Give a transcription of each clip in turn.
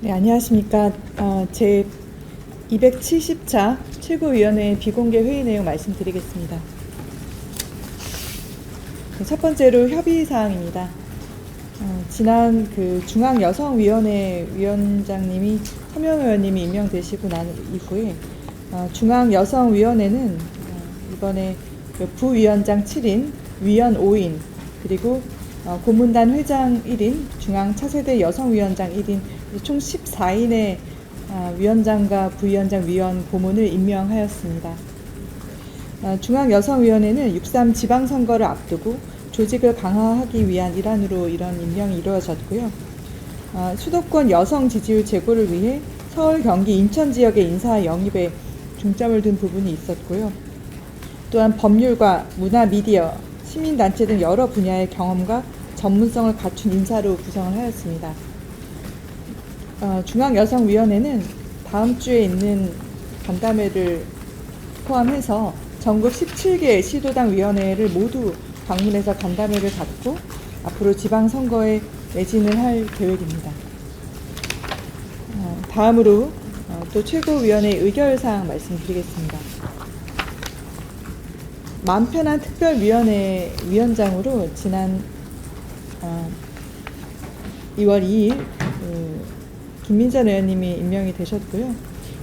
네, 안녕하십니까. 제 270차 최고위원회 비공개 회의 내용 말씀드리겠습니다. 첫 번째로 협의사항입니다. 지난 중앙여성위원회 위원장님이 서명 의원님이 임명되시고 난 이후에 중앙여성위원회는 이번에 부위원장 7인, 위원 5인, 그리고 고문단 회장 1인, 중앙차세대 여성위원장 1인, 총 14인의 위원장과 부위원장, 위원, 고문을 임명하였습니다. 중앙여성위원회는 6.3 지방선거를 앞두고 조직을 강화하기 위한 일환으로 이런 임명이 이루어졌고요. 수도권 여성 지지율 제고를 위해 서울, 경기, 인천 지역의 인사 영입에 중점을 둔 부분이 있었고요. 또한 법률과 문화, 미디어, 시민단체 등 여러 분야의 경험과 전문성을 갖춘 인사로 구성을 하였습니다. 중앙여성위원회는 다음 주에 있는 간담회를 포함해서 전국 17개 시도당 위원회를 모두 방문해서 간담회를 갖고 앞으로 지방선거에 매진을 할 계획입니다. 다음으로 또 최고위원회 의결사항 말씀드리겠습니다. 마음편한 특별위원회 위원장으로 지난 2월 2일 김민전 의원님이 임명이 되셨고요.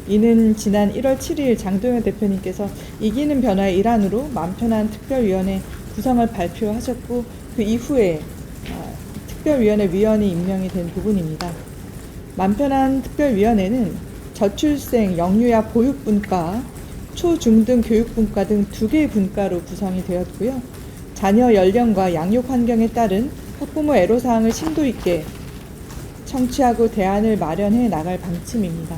이는 지난 1월 7일 장동현 대표님께서 이기는 변화의 일환으로 마음편한 특별위원회 구성을 발표하셨고 그 이후에 특별위원회 위원이 임명이 된 부분입니다. 마음편한 특별위원회는 저출생, 영유아 보육분과, 초중등 교육분과 등 2개의 분과로 구성이 되었고요. 자녀 연령과 양육 환경에 따른 학부모 애로사항을 심도 있게 청취하고 대안을 마련해 나갈 방침입니다.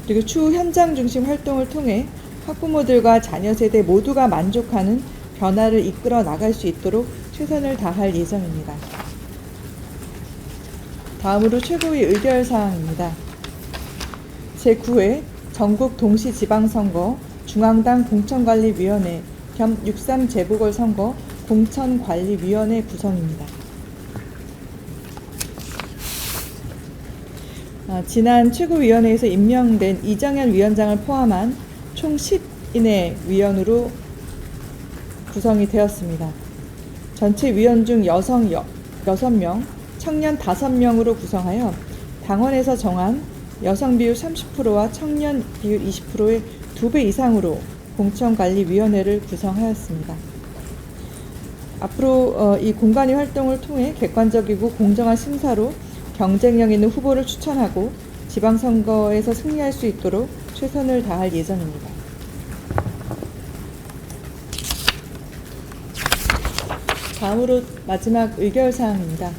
그리고 추후 현장 중심 활동을 통해 학부모들과 자녀 세대 모두가 만족하는 변화를 이끌어 나갈 수 있도록 최선을 다할 예정입니다. 다음으로 최고위 의결사항입니다. 제9회 전국 동시지방선거 중앙당 공천관리위원회 겸 6.3 재보궐선거 공천관리위원회 구성입니다. 지난 최고위원회에서 임명된 이정현 위원장을 포함한 총 10인의 위원으로 구성이 되었습니다. 전체 위원 중 여성 6명, 청년 5명으로 구성하여 당원에서 정한 여성 비율 30%와 청년 비율 20%의 2배 이상으로 공천관리위원회를 구성하였습니다. 앞으로 이 공관위 활동을 통해 객관적이고 공정한 심사로 경쟁력 있는 후보를 추천하고 지방선거에서 승리할 수 있도록 최선을 다할 예정입니다. 다음으로 마지막 의결사항입니다.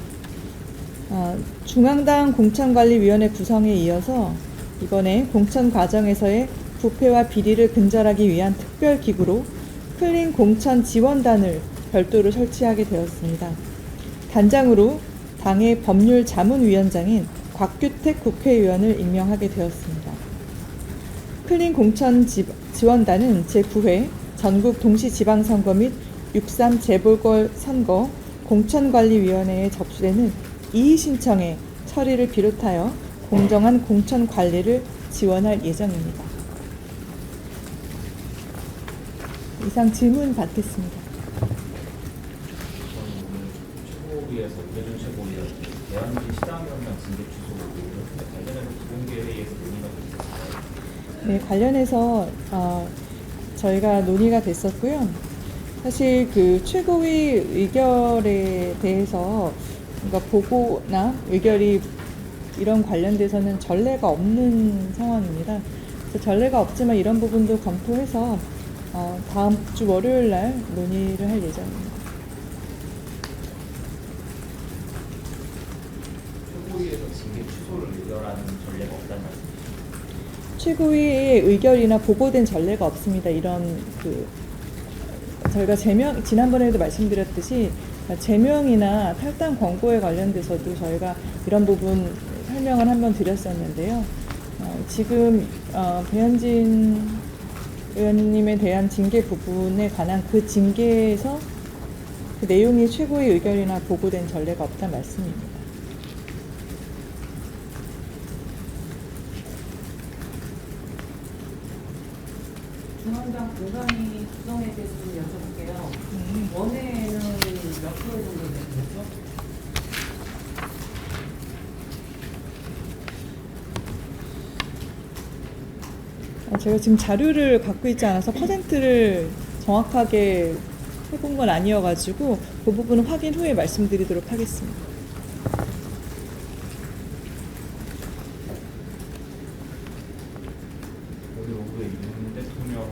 중앙당 공천관리위원회 구성에 이어서 이번에 공천 과정에서의 부패와 비리를 근절하기 위한 특별기구로 클린 공천 지원단을 별도로 설치하게 되었습니다. 단장으로 당의 법률 자문위원장인 곽규택 국회의원을 임명하게 되었습니다. 클린 공천 지원단은 제9회 전국 동시지방선거 및 6.3 재보궐선거 공천관리위원회에 접수되는 이의 신청의 처리를 비롯하여 공정한 공천 관리를 지원할 예정입니다. 이상 질문 받겠습니다. 최고위에서 이재준 최고위원 대한민국 시당위원장 징계 취소 관련해서 비공개 회의에서 논의가 됐었어요. 네, 관련해서 저희가 논의가 됐었고요. 사실 그 최고위 의결에 대해서 그러니까 보고나 의결이 이런 관련돼서는 전례가 없는 상황입니다. 그래서 전례가 없지만 이런 부분도 검토해서 다음 주 월요일 날 논의를 할 예정입니다. 최고위에서 징계 취소를 의결하는 전례가 없다는 말씀이시죠? 최고위의 의결이나 보고된 전례가 없습니다. 이런 저희가 지난번에도 말씀드렸듯이 제명이나 탈당 권고에 관련돼서도 저희가 이런 부분 설명을 한번 드렸었는데요. 지금 배현진 의원님에 대한 징계 부분에 관한 그 징계에서 그 내용이 최고위 의결이나 보고된 전례가 없다는 말씀입니다. 중앙당 공간이 구성에 대해서 좀 여쭤볼게요. 원회는 몇 프로 정도 되는 거죠? 제가 지금 자료를 갖고 있지 않아서 퍼센트를 정확하게 해본 건 아니어가지고 그 부분은 확인 후에 말씀드리도록 하겠습니다. 오늘 오후에 윤 대통령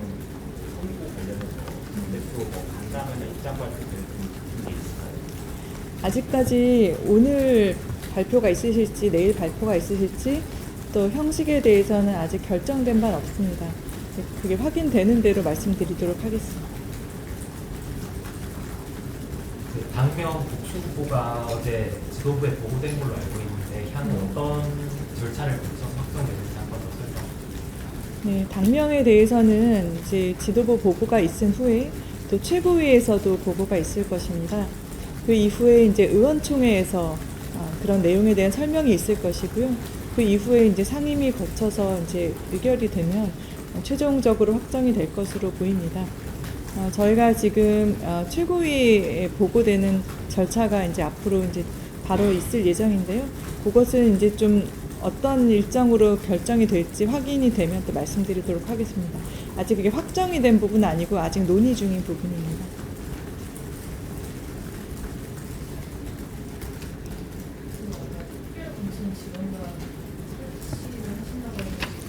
선거 관련해서 대표 뭐 간담회나 입장 발표 게 있을까요? 아직까지 오늘 발표가 있으실지 내일 발표가 있으실지 또 형식에 대해서는 아직 결정된 바는 없습니다. 그게 확인되는 대로 말씀드리도록 하겠습니다. 그 당명 복수 후보가 어제 지도부에 보고된 걸로 알고 있는데 향후 어떤 절차를 거쳐서 확정되는지 한번 더 설명 부탁드립니다. 네, 당명에 대해서는 이제 지도부 보고가 있은 후에 또 최고위에서도 보고가 있을 것입니다. 그 이후에 이제 의원총회에서 그런 내용에 대한 설명이 있을 것이고요. 그 이후에 이제 상임위 거쳐서 이제 의결이 되면 최종적으로 확정이 될 것으로 보입니다. 저희가 지금 최고위에 보고되는 절차가 이제 앞으로 이제 바로 있을 예정인데요. 그것은 이제 좀 어떤 일정으로 결정이 될지 확인이 되면 또 말씀드리도록 하겠습니다. 아직 그게 확정이 된 부분은 아니고 아직 논의 중인 부분입니다.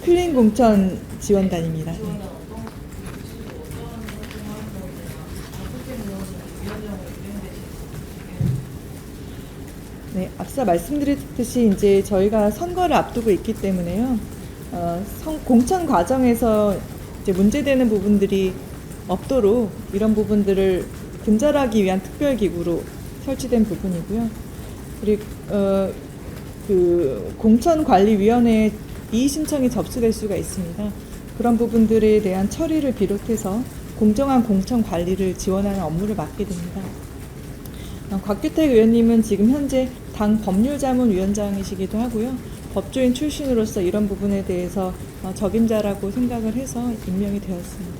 클린 공천 지원단입니다. 네. 네, 앞서 말씀드렸듯이 이제 저희가 선거를 앞두고 있기 때문에요. 공천 과정에서 이제 문제되는 부분들이 없도록 이런 부분들을 근절하기 위한 특별기구로 설치된 부분이고요. 그리고 그 공천관리위원회에 이의 신청이 접수될 수가 있습니다. 그런 부분들에 대한 처리를 비롯해서 공정한 공천 관리를 지원하는 업무를 맡게 됩니다. 곽규택 의원님은 지금 현재 당 법률자문위원장이시기도 하고요. 법조인 출신으로서 이런 부분에 대해서 적임자라고 생각을 해서 임명이 되었습니다.